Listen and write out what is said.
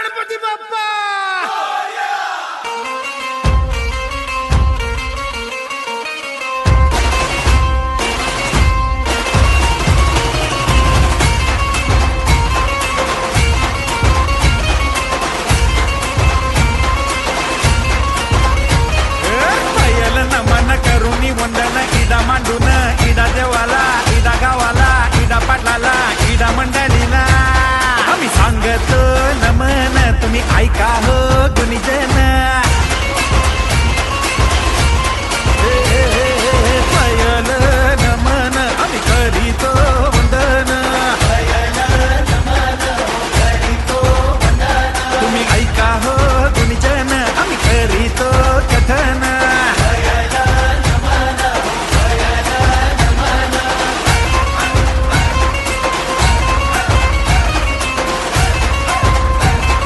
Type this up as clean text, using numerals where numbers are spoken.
गणपती बाप्पा पायल नमन करुणी वंदन इडा मांडून इडा देवाला इडा गावाला इडा पाटलाला इडा मंडळीला आम्ही सांगतो नमन तुम्ही ऐका हो गुणीजन